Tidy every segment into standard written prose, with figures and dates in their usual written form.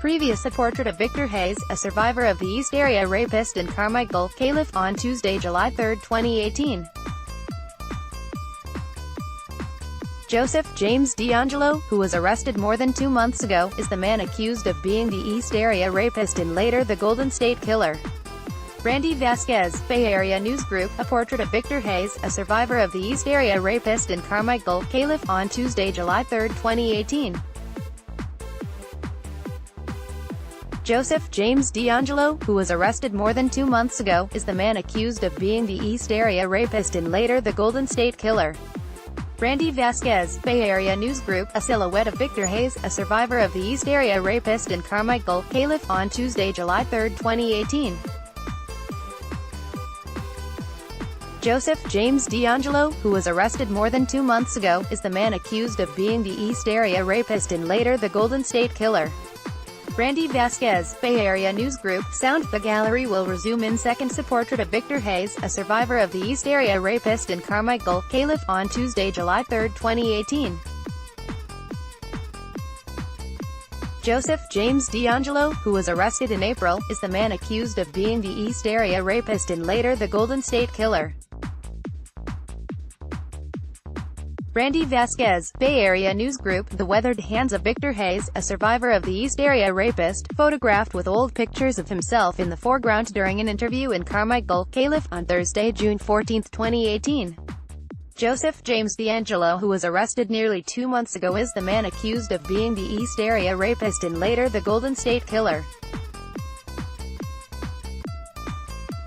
Previous a portrait of Victor Hayes, a survivor of the East Area rapist in Carmichael, Caliph, on Tuesday, July 3, 2018. Joseph James D'Angelo, who was arrested more than 2 months ago, is the man accused of being the East Area rapist and later the Golden State Killer. Randy Vasquez, Bay Area News Group, a portrait of Victor Hayes, a survivor of the East Area rapist in Carmichael, Caliph, on Tuesday, July 3, 2018. Joseph James D'Angelo, who was arrested more than 2 months ago, is the man accused of being the East Area rapist and later the Golden State Killer. Randy Vasquez, Bay Area News Group, a silhouette of Victor Hayes, a survivor of the East Area rapist in Carmichael, Caliph, on Tuesday, July 3, 2018. Joseph James D'Angelo, who was arrested more than 2 months ago, is the man accused of being the East Area rapist and later the Golden State Killer. Randy Vasquez, Bay Area News Group, sound. The gallery will resume in seconds. A portrait of Victor Hayes, a survivor of the East Area rapist in Carmichael, Caliph, on Tuesday, July 3, 2018. Joseph James D'Angelo, who was arrested in April, is the man accused of being the East Area rapist and later the Golden State Killer. Randy Vasquez, Bay Area News Group, the weathered hands of Victor Hayes, a survivor of the East Area rapist, photographed with old pictures of himself in the foreground during an interview in Carmichael, Caliph, on Thursday, June 14, 2018. Joseph James D'Angelo, who was arrested nearly 2 months ago, is the man accused of being the East Area rapist and later the Golden State Killer.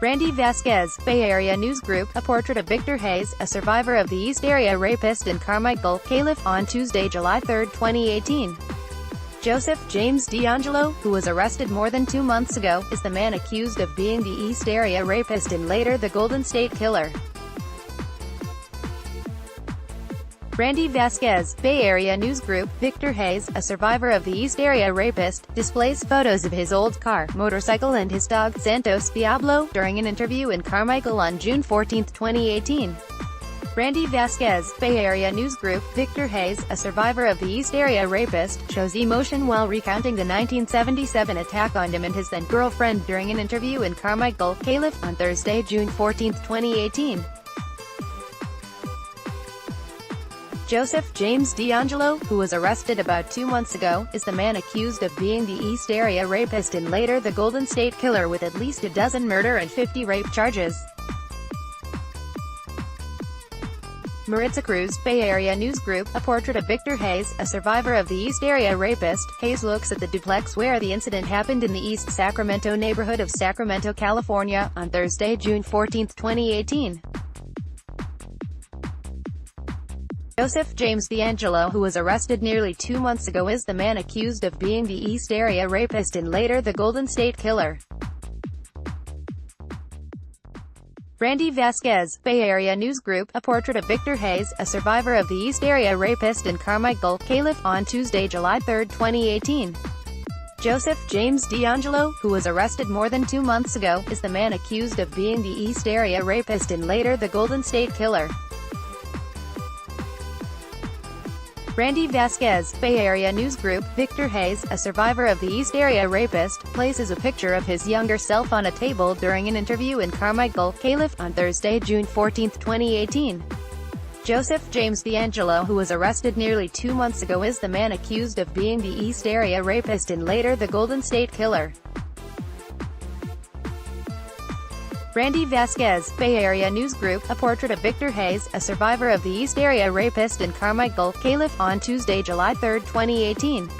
Randy Vasquez, Bay Area News Group, a portrait of Victor Hayes, a survivor of the East Area rapist in Carmichael, Caliph, on Tuesday, July 3, 2018. Joseph James D'Angelo, who was arrested more than 2 months ago, is the man accused of being the East Area rapist and later the Golden State Killer. Randy Vasquez, Bay Area News Group, Victor Hayes, a survivor of the East Area rapist, displays photos of his old car, motorcycle and his dog, Santos Diablo, during an interview in Carmichael on June 14, 2018. Randy Vasquez, Bay Area News Group, Victor Hayes, a survivor of the East Area rapist, shows emotion while recounting the 1977 attack on him and his then-girlfriend during an interview in Carmichael, Caliph, on Thursday, June 14, 2018. Joseph James D'Angelo, who was arrested about 2 months ago, is the man accused of being the East Area rapist and later the Golden State Killer, with at least a dozen murder and 50 rape charges. Maritza Cruz, Bay Area News Group, a portrait of Victor Hayes, a survivor of the East Area rapist. Hayes looks at the duplex where the incident happened in the East Sacramento neighborhood of Sacramento, California, on Thursday, June 14, 2018. Joseph James D'Angelo, who was arrested nearly 2 months ago, is the man accused of being the East Area rapist and later the Golden State Killer. Randy Vasquez, Bay Area News Group, a portrait of Victor Hayes, a survivor of the East Area rapist in Carmichael, Caliph, on Tuesday, July 3, 2018. Joseph James D'Angelo, who was arrested more than 2 months ago, is the man accused of being the East Area rapist and later the Golden State Killer. Randy Vasquez, Bay Area News Group, Victor Hayes, a survivor of the East Area rapist, places a picture of his younger self on a table during an interview in Carmichael, Caliph, on Thursday, June 14, 2018. Joseph James D'Angelo, who was arrested nearly 2 months ago, is the man accused of being the East Area rapist and later the Golden State Killer. Randy Vasquez, Bay Area News Group, a portrait of Victor Hayes, a survivor of the East Area rapist in Carmichael, Caliph, on Tuesday, July 3, 2018.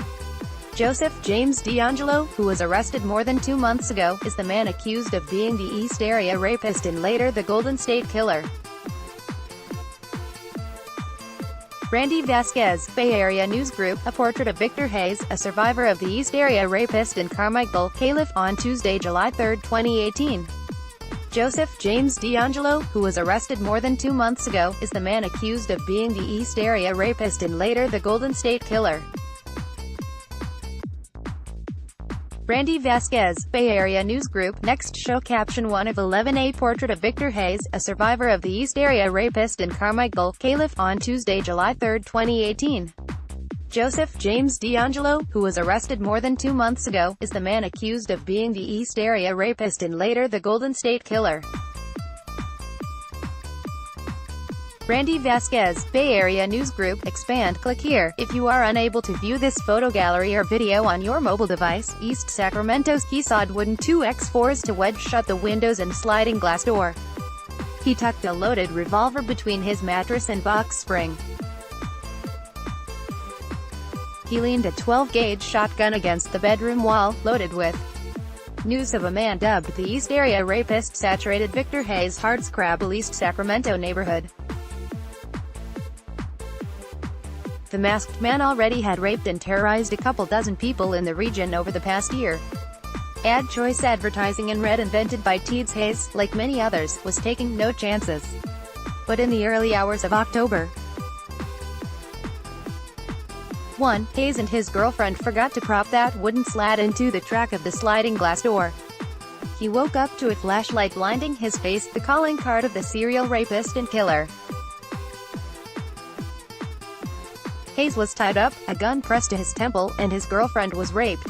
Joseph James D'Angelo, who was arrested more than 2 months ago, is the man accused of being the East Area rapist and later the Golden State Killer. Randy Vasquez, Bay Area News Group, a portrait of Victor Hayes, a survivor of the East Area rapist in Carmichael, Caliph, on Tuesday, July 3, 2018. Joseph James D'Angelo, who was arrested more than 2 months ago, is the man accused of being the East Area rapist and later the Golden State Killer. Randy Vasquez, Bay Area News Group, next show caption 1 of 11A portrait of Victor Hayes, a survivor of the East Area rapist in Carmichael, Caliph, on Tuesday, July 3, 2018. Joseph James D'Angelo, who was arrested more than 2 months ago, is the man accused of being the East Area rapist and later the Golden State Killer. Randy Vasquez, Bay Area News Group. Expand. Click here. If you are unable to view this photo gallery or video on your mobile device, East Sacramento's he sawed wooden 2x4s to wedge shut the windows and sliding glass door. He tucked a loaded revolver between his mattress and box spring. He leaned a 12-gauge shotgun against the bedroom wall, loaded with. News of a man dubbed the East Area Rapist saturated Victor Hayes' hardscrabble East Sacramento neighborhood. The masked man already had raped and terrorized a couple dozen people in the region over the past year. Ad choice advertising and Red, invented by Teeds Hayes, like many others, was taking no chances. But in the early hours of October 1, Hayes and his girlfriend forgot to prop that wooden slat into the track of the sliding glass door. He woke up to a flashlight blinding his face, the calling card of the serial rapist and killer. Hayes was tied up, a gun pressed to his temple, and his girlfriend was raped.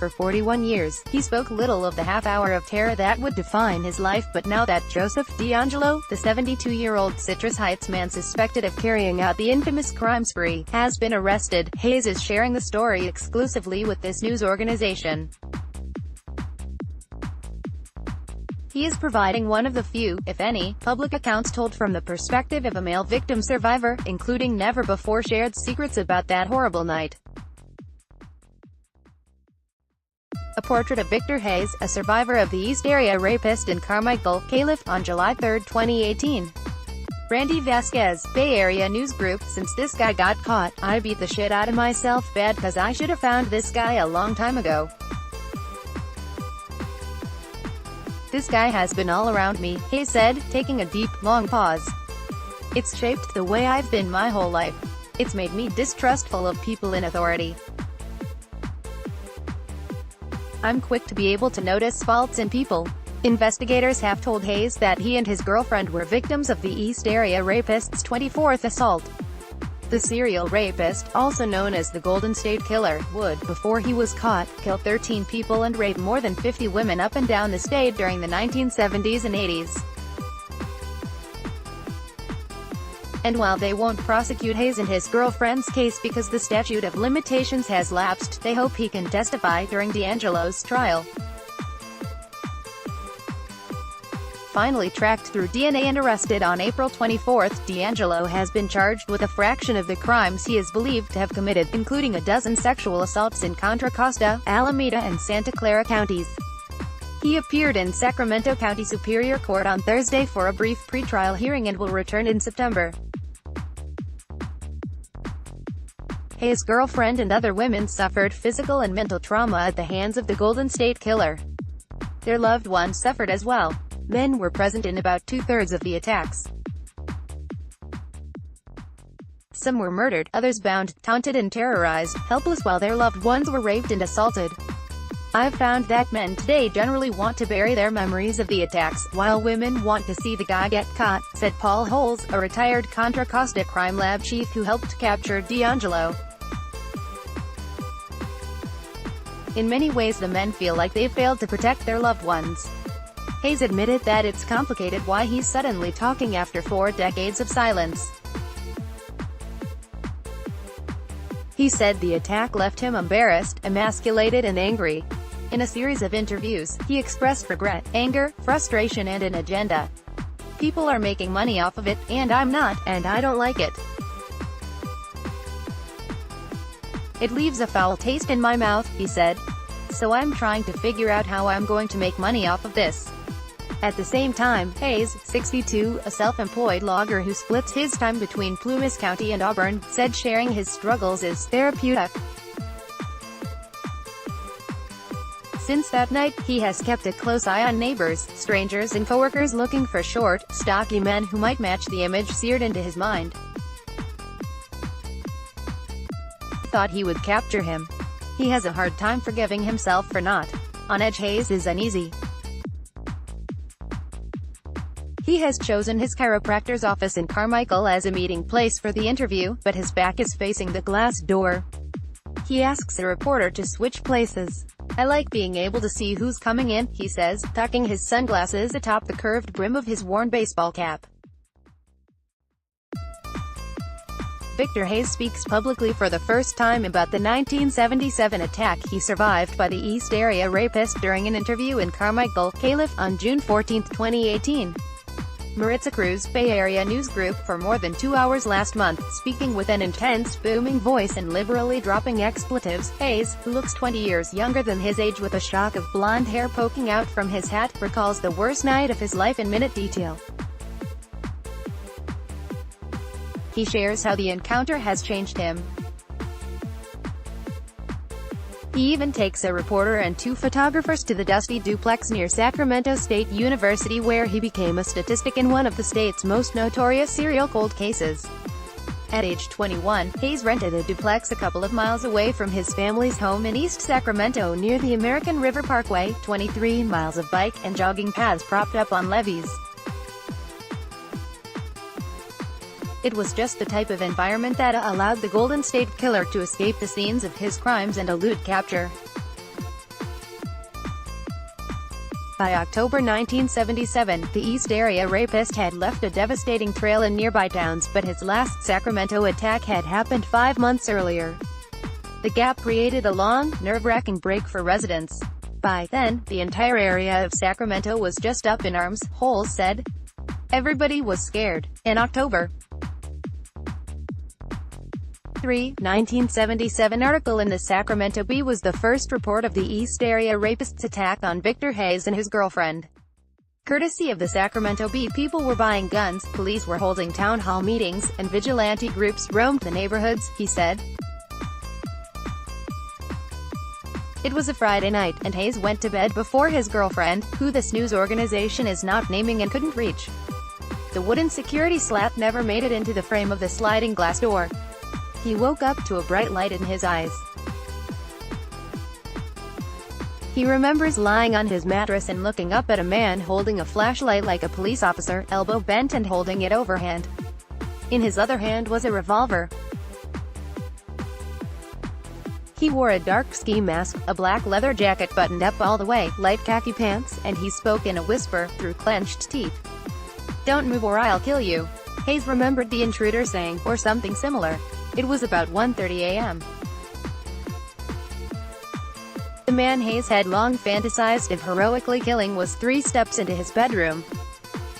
For 41 years, he spoke little of the half-hour of terror that would define his life, but now that Joseph D'Angelo, the 72-year-old Citrus Heights man suspected of carrying out the infamous crime spree, has been arrested, Hayes is sharing the story exclusively with this news organization. He is providing one of the few, if any, public accounts told from the perspective of a male victim survivor, including never-before-shared secrets about that horrible night. A portrait of Victor Hayes, a survivor of the East Area rapist in Carmichael, Calif, on July 3, 2018. Randy Vasquez, Bay Area News Group. Since this guy got caught, I beat the shit out of myself bad cause I should have found this guy a long time ago. This guy has been all around me, Hayes said, taking a deep, long pause. It's shaped the way I've been my whole life. It's made me distrustful of people in authority. I'm quick to be able to notice faults in people. Investigators have told Hayes that he and his girlfriend were victims of the East Area rapist's 24th assault. The serial rapist, also known as the Golden State Killer, would, before he was caught, kill 13 people and rape more than 50 women up and down the state during the 1970s and 80s. And while they won't prosecute Hayes and his girlfriend's case because the statute of limitations has lapsed, they hope he can testify during D'Angelo's trial. Finally tracked through DNA and arrested on April 24, D'Angelo has been charged with a fraction of the crimes he is believed to have committed, including a dozen sexual assaults in Contra Costa, Alameda and Santa Clara counties. He appeared in Sacramento County Superior Court on Thursday for a brief pretrial hearing and will return in September. Hayes' girlfriend and other women suffered physical and mental trauma at the hands of the Golden State Killer. Their loved ones suffered as well. Men were present in about 2/3 of the attacks. Some were murdered, others bound, taunted and terrorized, helpless while their loved ones were raped and assaulted. I've found that men today generally want to bury their memories of the attacks, while women want to see the guy get caught, said Paul Holes, a retired Contra Costa crime lab chief who helped capture D'Angelo. In many ways the men feel like they've failed to protect their loved ones. Hayes admitted that it's complicated why he's suddenly talking after 4 decades of silence. He said the attack left him embarrassed, emasculated and angry. In a series of interviews, he expressed regret, anger, frustration and an agenda. People are making money off of it, and I'm not, and I don't like it. It leaves a foul taste in my mouth, he said. So I'm trying to figure out how I'm going to make money off of this. At the same time, Hayes, 62, a self-employed logger who splits his time between Plumas County and Auburn, said sharing his struggles is therapeutic. Since that night, he has kept a close eye on neighbors, strangers and coworkers looking for short, stocky men who might match the image seared into his mind. He thought he would capture him. He has a hard time forgiving himself for not. On edge. Hayes is uneasy. He He has chosen his chiropractor's office in Carmichael as a meeting place for the interview, but his back is facing the glass door. He asks a reporter to switch places. "I like being able to see who's coming in," he says, tucking his sunglasses atop the curved brim of his worn baseball cap. Victor Hayes speaks publicly for the first time about the 1977 attack he survived by the East Area rapist during an interview in Carmichael, Calif, on June 14, 2018. Maritza Cruz, Bay Area News Group, for more than 2 hours last month, speaking with an intense, booming voice and liberally dropping expletives. Hayes, who looks 20 years younger than his age with a shock of blonde hair poking out from his hat, recalls the worst night of his life in minute detail. He shares how the encounter has changed him. He even takes a reporter and 2 photographers to the dusty duplex near Sacramento State University where he became a statistic in one of the state's most notorious serial cold cases. At age 21, Hayes rented a duplex a couple of miles away from his family's home in East Sacramento near the American River Parkway, 23 miles of bike and jogging paths propped up on levees. It was just the type of environment that allowed the Golden State Killer to escape the scenes of his crimes and elude capture. By October 1977, the East Area rapist had left a devastating trail in nearby towns, but his last Sacramento attack had happened 5 months earlier. The gap created a long, nerve-wracking break for residents. By then, the entire area of Sacramento was just up in arms, Holes said. Everybody was scared. In October 1977 article in the Sacramento Bee was the first report of the East Area rapist's attack on Victor Hayes and his girlfriend. Courtesy of the Sacramento Bee, people were buying guns, police were holding town hall meetings, and vigilante groups roamed the neighborhoods, he said. It was a Friday night, and Hayes went to bed before his girlfriend, who this news organization is not naming and couldn't reach. The wooden security slat never made it into the frame of the sliding glass door. He woke up to a bright light in his eyes. He remembers lying on his mattress and looking up at a man holding a flashlight like a police officer, elbow bent and holding it overhand. In his other hand was a revolver. He wore a dark ski mask, a black leather jacket buttoned up all the way, light khaki pants, and he spoke in a whisper, through clenched teeth. "Don't move or I'll kill you." Hayes remembered the intruder saying, or something similar. It was about 1:30 a.m. The man Hayes had long fantasized of heroically killing was 3 steps into his bedroom.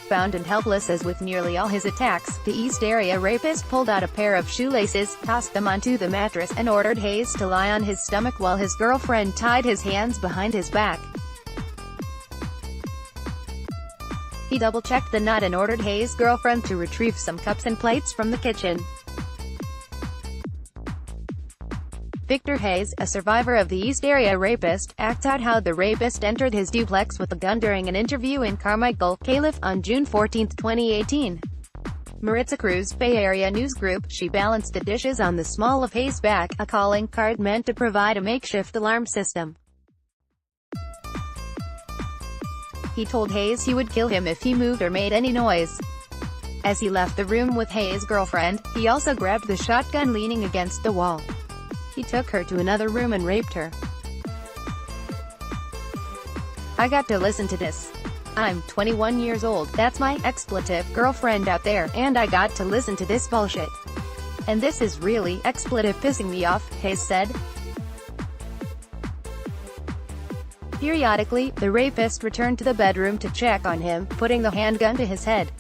Bound and helpless as with nearly all his attacks, the East Area rapist pulled out a pair of shoelaces, tossed them onto the mattress, and ordered Hayes to lie on his stomach while his girlfriend tied his hands behind his back. He double-checked the knot and ordered Hayes' girlfriend to retrieve some cups and plates from the kitchen. Victor Hayes, a survivor of the East Area rapist, acts out how the rapist entered his duplex with a gun during an interview in Carmichael, Calif, on June 14, 2018. Maritza Cruz, Bay Area News Group, she balanced the dishes on the small of Hayes' back, a calling card meant to provide a makeshift alarm system. He told Hayes he would kill him if he moved or made any noise. As he left the room with Hayes' girlfriend, he also grabbed the shotgun leaning against the wall. He took her to another room and raped her. "I got to listen to this. I'm 21 years old, that's my expletive girlfriend out there, and I got to listen to this bullshit. And this is really expletive pissing me off," Hayes said. Periodically, the rapist returned to the bedroom to check on him, putting the handgun to his head.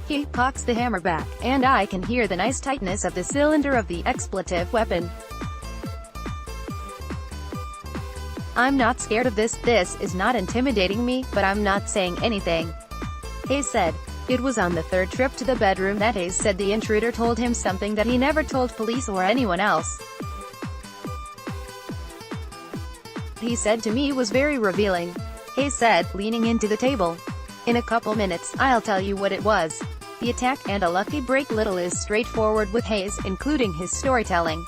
He cocks the hammer back, and I can hear the nice tightness of the cylinder of the expletive weapon. "I'm not scared of this is not intimidating me, but I'm not saying anything," Hayes said. It was on the 3rd trip to the bedroom that Hayes said the intruder told him something that he never told police or anyone else. "He said to me was very revealing," Hayes said, leaning into the table. "In a couple minutes, I'll tell you what it was." The attack, and a lucky break little is straightforward with Hayes, including his storytelling.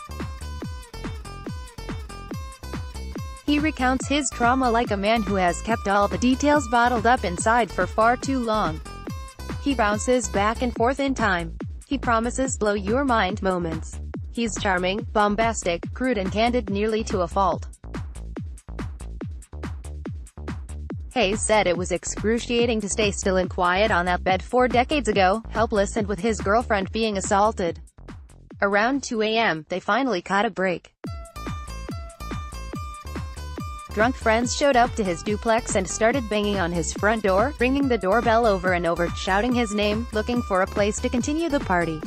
He recounts his trauma like a man who has kept all the details bottled up inside for far too long. He bounces back and forth in time. He promises blow-your-mind moments. He's charming, bombastic, crude and candid nearly to a fault. Hayes said it was excruciating to stay still and quiet on that bed 4 decades ago, helpless and with his girlfriend being assaulted. Around 2 a.m., they finally caught a break. Drunk friends showed up to his duplex and started banging on his front door, ringing the doorbell over and over, shouting his name, looking for a place to continue the party.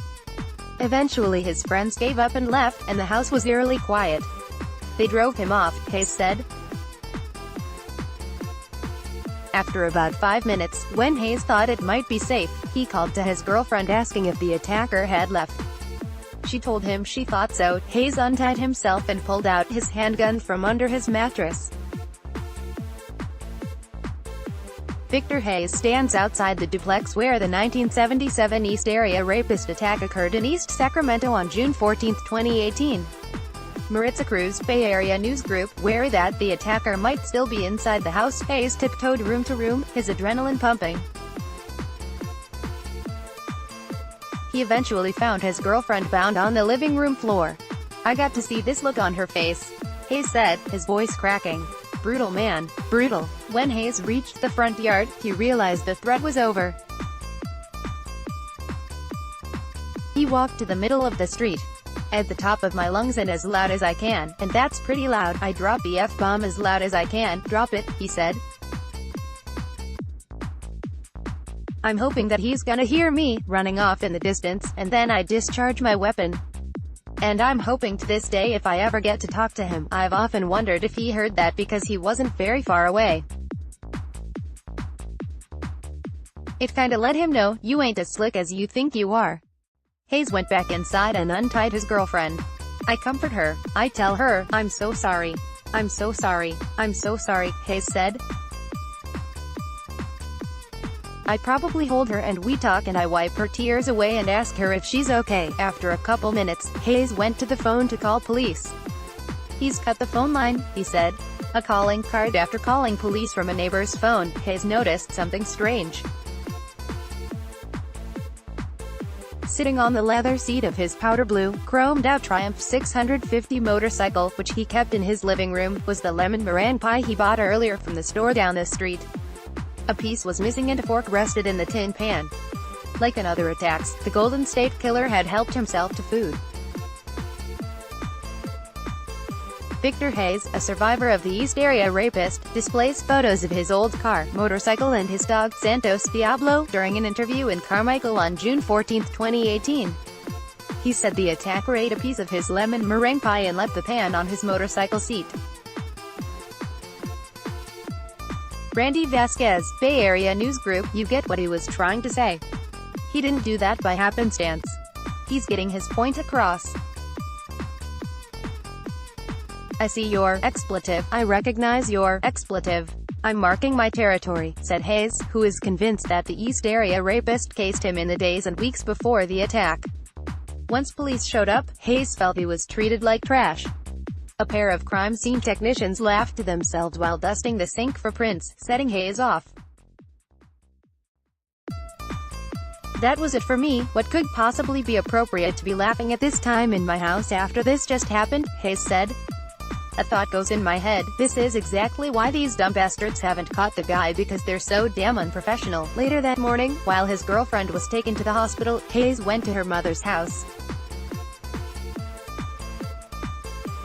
Eventually his friends gave up and left, and the house was eerily quiet. They drove him off, Hayes said. After about 5 minutes, when Hayes thought it might be safe, he called to his girlfriend asking if the attacker had left. She told him she thought so. Hayes untied himself and pulled out his handgun from under his mattress. Victor Hayes stands outside the duplex where the 1977 East Area rapist attack occurred in East Sacramento on June 14, 2018. Maritza Cruz, Bay Area News Group, wary that the attacker might still be inside the house. Hayes tiptoed room to room, his adrenaline pumping. He eventually found his girlfriend bound on the living room floor. "I got to see this look on her face," Hayes said, his voice cracking. "Brutal man, brutal." When Hayes reached the front yard, he realized the threat was over. He walked to the middle of the street. "At the top of my lungs and as loud as I can, and that's pretty loud. I drop the F-bomb as loud as I can, drop it," he said. "I'm hoping that he's gonna hear me," running off in the distance, "and then I discharge my weapon. And I'm hoping to this day if I ever get to talk to him. I've often wondered if he heard that because he wasn't very far away. It kinda let him know, you ain't as slick as you think you are." Hayes went back inside and untied his girlfriend. "I comfort her. I tell her, I'm so sorry. I'm so sorry. I'm so sorry," Hayes said. "I probably hold her and we talk and I wipe her tears away and ask her if she's okay." After a couple minutes, Hayes went to the phone to call police. "He's cut the phone line," he said. A calling card. After calling police from a neighbor's phone, Hayes noticed something strange. Sitting on the leather seat of his powder blue, chromed-out Triumph 650 motorcycle, which he kept in his living room, was the lemon meringue pie he bought earlier from the store down the street. A piece was missing and a fork rested in the tin pan. Like in other attacks, the Golden State Killer had helped himself to food. Victor Hayes, a survivor of the East Area rapist, displays photos of his old car, motorcycle and his dog, Santos Diablo, during an interview in Carmichael on June 14, 2018. He said the attacker ate a piece of his lemon meringue pie and left the pan on his motorcycle seat. Randy Vasquez, Bay Area News Group, you get what he was trying to say. He didn't do that by happenstance. He's getting his point across. "I see your expletive. I recognize your expletive. I'm marking my territory," said Hayes, who is convinced that the East Area rapist cased him in the days and weeks before the attack. Once police showed up, Hayes felt he was treated like trash. A pair of crime scene technicians laughed to themselves while dusting the sink for prints, setting Hayes off. "That was it for me. What could possibly be appropriate to be laughing at this time in my house after this just happened?" Hayes said. "A thought goes in my head. This is exactly why these dumb bastards haven't caught the guy, because they're so damn unprofessional." Later that morning, while his girlfriend was taken to the hospital, Hayes went to her mother's house.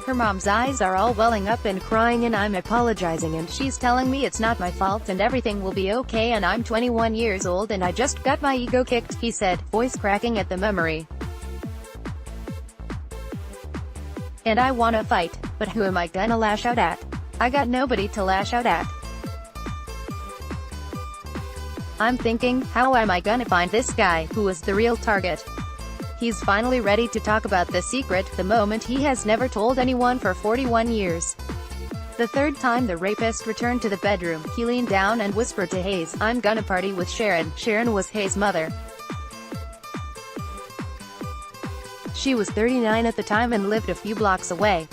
"Her mom's eyes are all welling up and crying and I'm apologizing and she's telling me it's not my fault and everything will be okay and I'm 21 years old and I just got my ego kicked," he said, voice cracking at the memory. "And I wanna fight. But who am I gonna lash out at? I got nobody to lash out at. I'm thinking, how am I gonna find this guy, who was the real target?" He's finally ready to talk about the secret, the moment he has never told anyone for 41 years. The third time the rapist returned to the bedroom, he leaned down and whispered to Hayes, "I'm gonna party with Sharon." Sharon was Hayes' mother. She was 39 at the time and lived a few blocks away.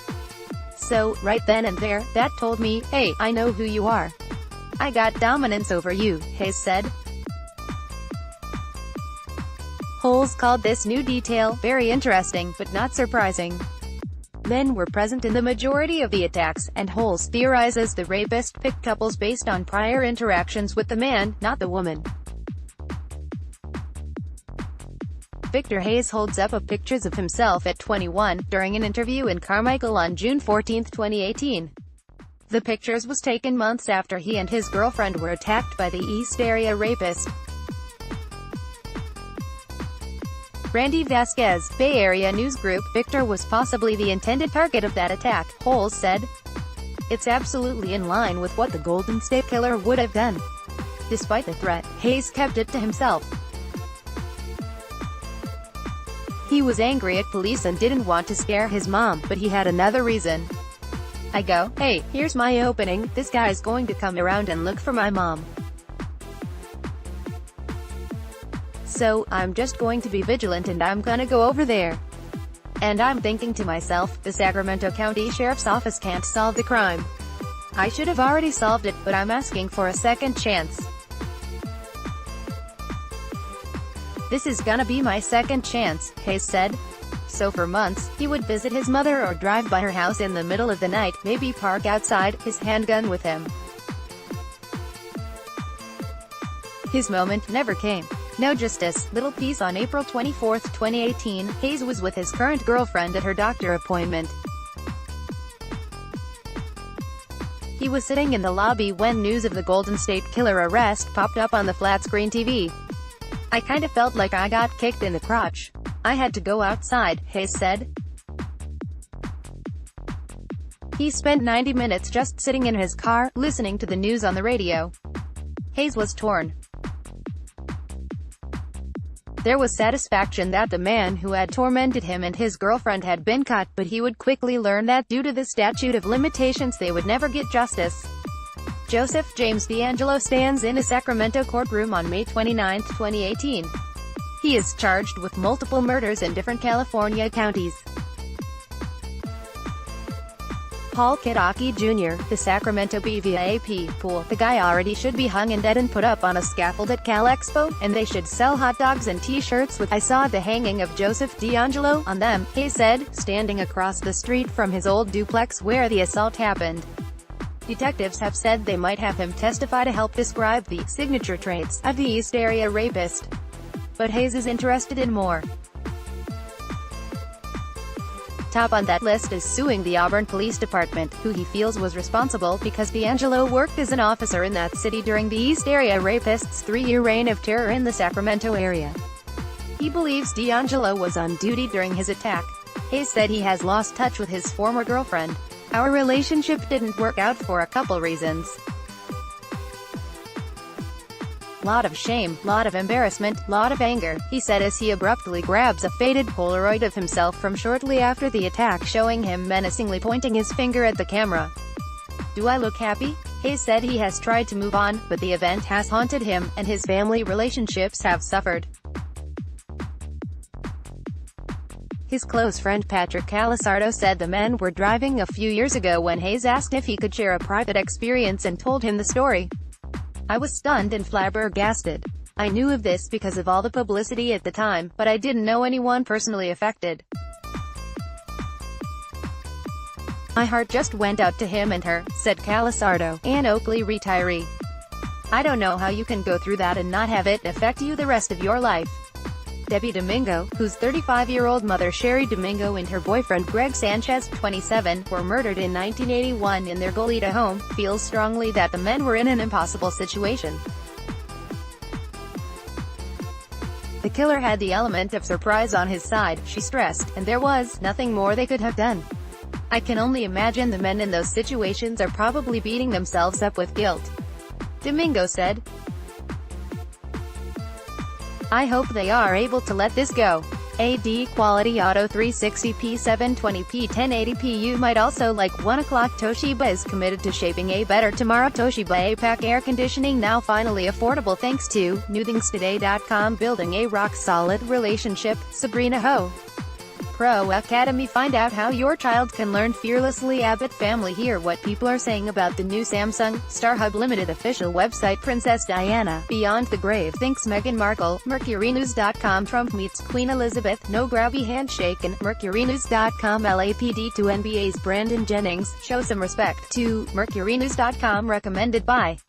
"So, right then and there, that told me, hey, I know who you are. I got dominance over you," Hayes said. Holes called this new detail very interesting, but not surprising. Men were present in the majority of the attacks, and Holes theorizes the rapist picked couples based on prior interactions with the man, not the woman. Victor Hayes holds up pictures of himself at 21, during an interview in Carmichael on June 14, 2018. The pictures was taken months after he and his girlfriend were attacked by the East Area rapist. Randy Vasquez, Bay Area news group, Victor was possibly the intended target of that attack, Holes said. It's absolutely in line with what the Golden State Killer would have done. Despite the threat, Hayes kept it to himself. He was angry at police and didn't want to scare his mom, but he had another reason. I go, hey, here's my opening, this guy's going to come around and look for my mom. So, I'm just going to be vigilant and I'm gonna go over there. And I'm thinking to myself, the Sacramento County Sheriff's Office can't solve the crime. I should have already solved it, but I'm asking for a second chance. This is gonna be my second chance, Hayes said. So for months, he would visit his mother or drive by her house in the middle of the night, maybe park outside, his handgun with him. His moment never came. No justice. Little piece on April 24, 2018, Hayes was with his current girlfriend at her doctor appointment. He was sitting in the lobby when news of the Golden State Killer arrest popped up on the flat-screen TV. I kinda felt like I got kicked in the crotch. I had to go outside, Hayes said. He spent 90 minutes just sitting in his car, listening to the news on the radio. Hayes was torn. There was satisfaction that the man who had tormented him and his girlfriend had been caught, but he would quickly learn that due to the statute of limitations they would never get justice. Joseph James D'Angelo stands in a Sacramento courtroom on May 29, 2018. He is charged with multiple murders in different California counties. Paul Kadocki Jr., the Sacramento BVAP, pool, the guy already should be hung and dead and put up on a scaffold at Cal Expo, and they should sell hot dogs and t-shirts with "I saw the hanging of Joseph D'Angelo" on them, he said, standing across the street from his old duplex where the assault happened. Detectives have said they might have him testify to help describe the signature traits of the East Area rapist. But Hayes is interested in more. Top on that list is suing the Auburn Police Department, who he feels was responsible because D'Angelo worked as an officer in that city during the East Area rapist's 3-year reign of terror in the Sacramento area. He believes D'Angelo was on duty during his attack. Hayes said he has lost touch with his former girlfriend. Our relationship didn't work out for a couple reasons. Lot of shame, lot of embarrassment, lot of anger, he said as he abruptly grabs a faded Polaroid of himself from shortly after the attack showing him menacingly pointing his finger at the camera. Do I look happy? Hayes said he has tried to move on, but the event has haunted him, and his family relationships have suffered. His close friend Patrick Calisardo said the men were driving a few years ago when Hayes asked if he could share a private experience and told him the story. I was stunned and flabbergasted. I knew of this because of all the publicity at the time, but I didn't know anyone personally affected. My heart just went out to him and her, said Calisardo, an Oakley retiree. I don't know how you can go through that and not have it affect you the rest of your life. Debbie Domingo, whose 35-year-old mother Sherry Domingo and her boyfriend Greg Sanchez, 27, were murdered in 1981 in their Goleta home, feels strongly that the men were in an impossible situation. The killer had the element of surprise on his side, she stressed, and there was nothing more they could have done. I can only imagine the men in those situations are probably beating themselves up with guilt. Domingo said. I hope they are able to let this go. AD Quality Auto 360p 720p 1080p. You might also like 1 o'clock. Toshiba is committed to shaping a better tomorrow. Toshiba APAC air conditioning now finally affordable thanks to newthingstoday.com. Building a rock-solid relationship. Sabrina Ho. Pro Academy. Find out how your child can learn fearlessly. Abbott family, hear what people are saying about the new Samsung. StarHub Limited official website. Princess Diana, beyond the grave, thinks Meghan Markle. MercuryNews.com, Trump meets Queen Elizabeth, no grabby handshake. And MercuryNews.com, LAPD to NBA's Brandon Jennings, show some respect. To MercuryNews.com, recommended by